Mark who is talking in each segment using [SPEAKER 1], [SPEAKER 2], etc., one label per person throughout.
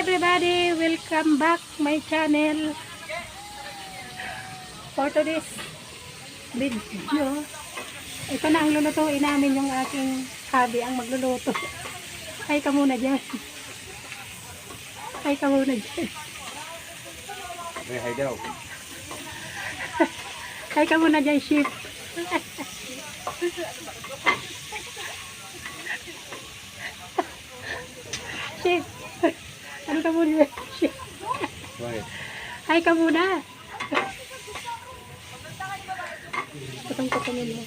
[SPEAKER 1] everybody, welcome back my channel. For today's video, ito na ang lulutuin namin, yung aking hobby, ang magluluto. Hi ka muna dyan. Hi ka muna dyan.
[SPEAKER 2] Hi daw.
[SPEAKER 1] Hi ka muna dyan, sheep. Sheep. Ano ka muna? Sheep.
[SPEAKER 2] Bakit?
[SPEAKER 1] Hi ka muna. Kutong-kutongin mo.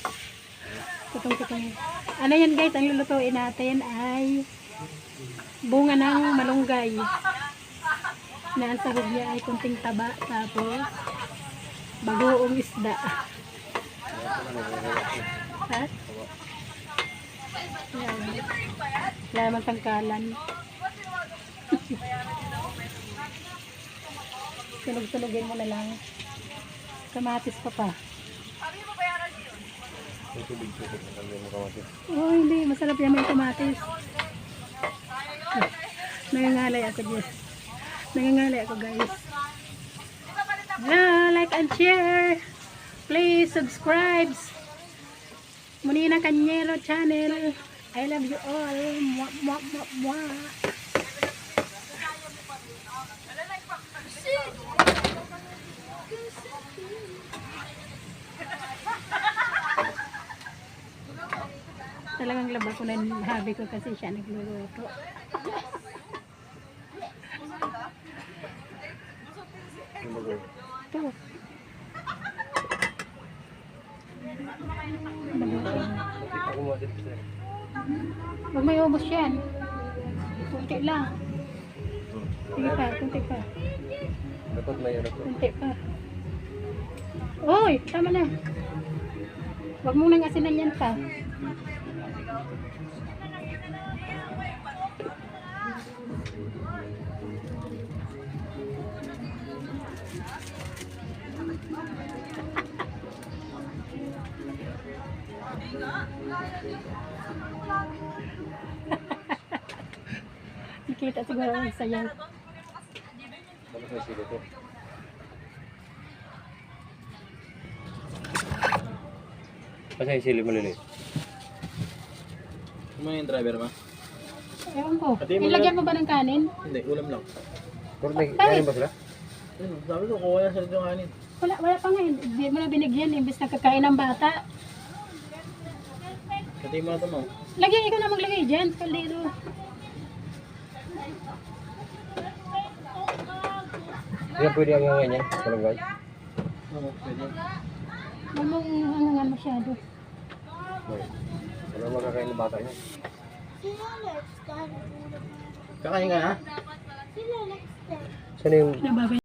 [SPEAKER 1] Kutong-kutongin. Ano yan guys, ang lulutuin natin ay bunga ng malunggay. Na ang sahog niya ay kunting taba, tapos bagoong isda. Ha? Wala naman tangkalan. Sunog-sunogin mo na lang. Kamatis pa pa. Oh, hindi. Masarap yan may kamatis. Nangangalay ako guys. Nangangalay ako guys. Like and share. Please subscribe. Munina Cañero channel. I love you all. Mwah, mwah, mwah, mwah. Talagang laba ko na yung hobby ko kasi siya nagluluto. Ito. Huwag may ubos yan. Kunti lang. Sige pa, kunti pa.
[SPEAKER 2] Dapat may ano po.
[SPEAKER 1] Kunti pa. Uy, tama na. Huwag mong nang asinan yan pa. Nakita siguro ang sayaw.
[SPEAKER 2] Tapos may sili to. Kasi yung sili maliliit.
[SPEAKER 3] Ano yung driver ma?
[SPEAKER 1] Ewan ko. Nilagyan mo ba ng kanin?
[SPEAKER 3] Hindi, ulam lang.
[SPEAKER 2] Pero may kanin ba sila?
[SPEAKER 3] Ano, sabi ko, kuha na sa yung kanin.
[SPEAKER 1] Wala pa nga. Hindi mo na binigyan. Imbis na kakain ng bata.
[SPEAKER 3] Pati mo na ito mo.
[SPEAKER 1] Lagyan, ikaw na maglagay dyan. Kaldero.
[SPEAKER 2] Hindi na pwede ang ganyan. Parang guys.
[SPEAKER 3] Oo, pwede.
[SPEAKER 1] Huwag mong hangangan masyado.
[SPEAKER 2] Wala makakain ng bata niya.
[SPEAKER 3] Kakain ka na?
[SPEAKER 2] Saan yung
[SPEAKER 1] Nababay.